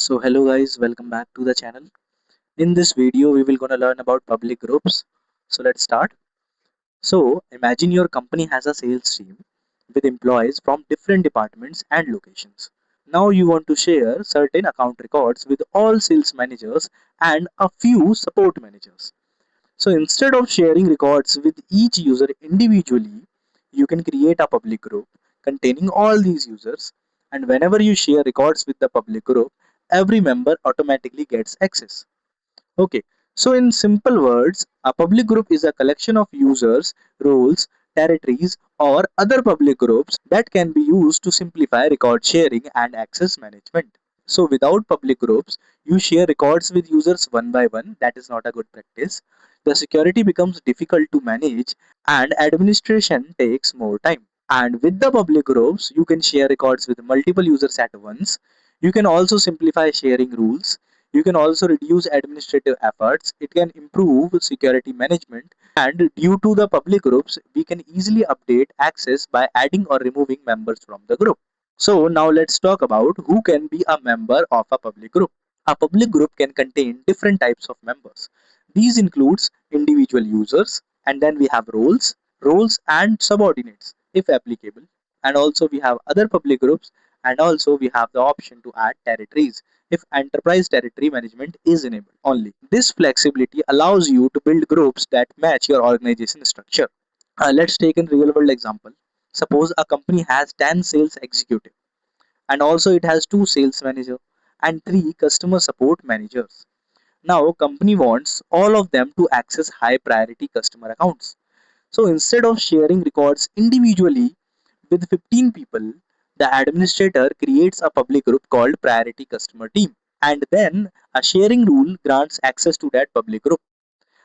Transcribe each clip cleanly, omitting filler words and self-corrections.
So hello guys, welcome back to the channel. In this video, we will gonna learn about public groups. So let's start. So imagine your company has a sales team with employees from different departments and locations. Now you want to share certain account records with all sales managers and a few support managers. So instead of sharing records with each user individually, you can create a public group containing all these users. And whenever you share records with the public group, every member automatically gets access. Okay, so in simple words, a public group is a collection of users, roles, territories, or other public groups that can be used to simplify record sharing and access management. So without public groups, you share records with users one by one. That is not a good practice. The security becomes difficult to manage and administration takes more time. And with the public groups, you can share records with multiple users at once. You can also simplify sharing rules. You can also reduce administrative efforts. It can improve security management. And due to the public groups, we can easily update access by adding or removing members from the group. So now let's talk about who can be a member of a public group. A public group can contain different types of members. These includes individual users, and then we have roles and subordinates if applicable. And also we have other public groups, and also we have the option to add territories if enterprise territory management is enabled only. This flexibility allows you to build groups that match your organization structure. Let's take a real world example. Suppose a company has 10 sales executives and also it has two sales manager and three customer support managers. Now company wants all of them to access high priority customer accounts. So instead of sharing records individually with 15 people, the administrator creates a public group called priority customer team, and then a sharing rule grants access to that public group.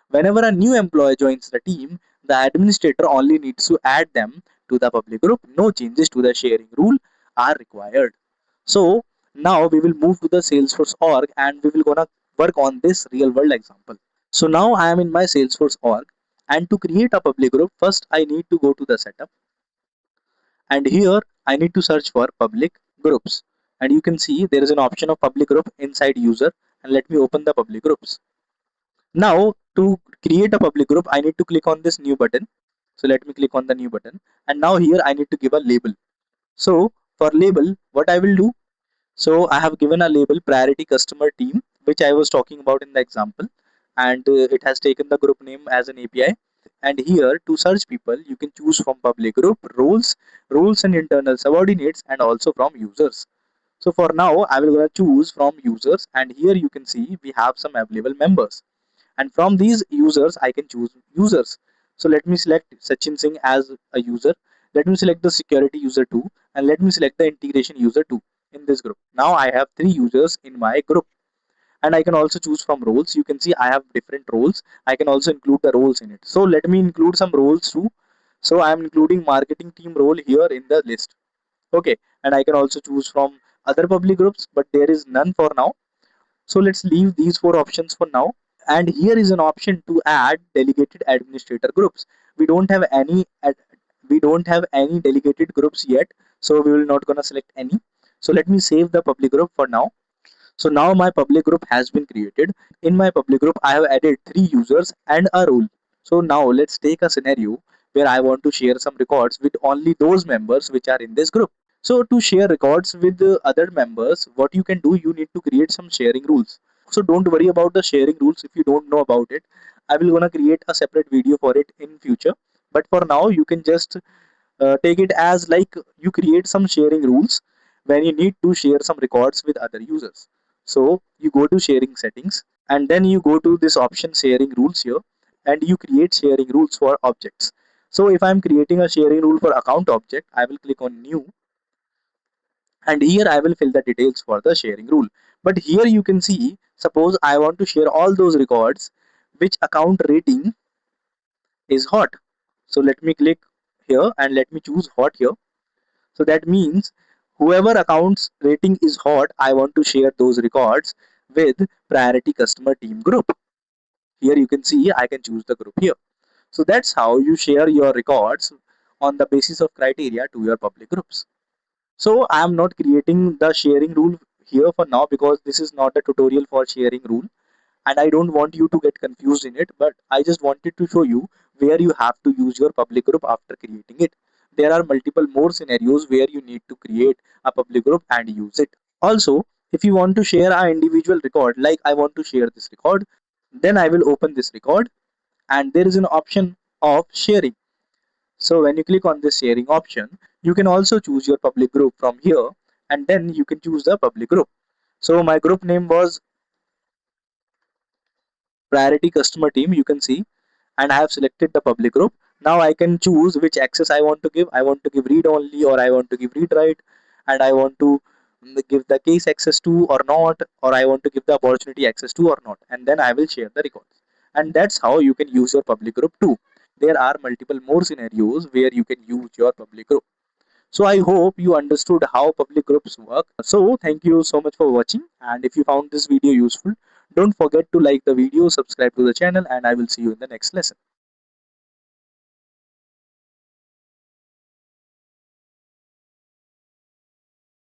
Whenever a new employee joins the team, the administrator only needs to add them to the public group. No changes to the sharing rule are required. So now we will move to the Salesforce org and we will gonna work on this real world example. So now I am in my Salesforce org, and to create a public group, first I need to go to the setup, and here I need to search for public groups. And you can see there is an option of public group inside user, and let me open the public groups. Now to create a public group, I need to click on this new button. So let me click on the new button, and now here I need to give a label. So for label, what I will do, so I have given a label priority customer team, which I was talking about in the example, and it has taken the group name as an API. And here to search people, you can choose from public group, roles and internal subordinates, and also from users. So for now, I will gonna choose from users, and here you can see we have some available members. And from these users, I can choose users. So let me select Sachin Singh as a user. Let me select the security user 2, and let me select the integration user 2 in this group. Now I have three users in my group, and I can also choose from roles. You can see I have different roles. I can also include the roles in it. So let me include some roles too. So I am including marketing team role here in the list. Okay, and I can also choose from other public groups, but there is none for now. So let's leave these four options for now. And here is an option to add delegated administrator groups. We don't have any we don't have any delegated groups yet, so we will not gonna select any. So let me save the public group for now. So now my public group has been created. In my public group, I have added three users and a role. So now let's take a scenario where I want to share some records with only those members which are in this group. So to share records with the other members, what you can do, you need to create some sharing rules. So don't worry about the sharing rules if you don't know about it. I will gonna create a separate video for it in future. But for now, you can just take it as like you create some sharing rules when you need to share some records with other users. So you go to sharing settings, and then you go to this option sharing rules here, and you create sharing rules for objects. So if I'm creating a sharing rule for account object, I will click on new, and here I will fill the details for the sharing rule. But here you can see, suppose I want to share all those records which account rating is hot. So let me click here and let me choose hot here. So that means whoever accounts rating is hot, I want to share those records with priority customer team group. Here you can see I can choose the group here. So that's how you share your records on the basis of criteria to your public groups. So I am not creating the sharing rule here for now because this is not a tutorial for sharing rule, and I don't want you to get confused in it, but I just wanted to show you where you have to use your public group after creating it. There are multiple more scenarios where you need to create a public group and use it. Also, if you want to share an individual record, like I want to share this record, then I will open this record and there is an option of sharing. So when you click on this sharing option, you can also choose your public group from here, and then you can choose the public group. So my group name was priority customer team, you can see, and I have selected the public group. Now I can choose which access I want to give. I want to give read only, or I want to give read write, and I want to give the case access to or not, or I want to give the opportunity access to or not, and then I will share the records. And that's how you can use your public group too. There are multiple more scenarios where you can use your public group. So I hope you understood how public groups work. So thank you so much for watching. And if you found this video useful, don't forget to like the video, subscribe to the channel, and I will see you in the next lesson.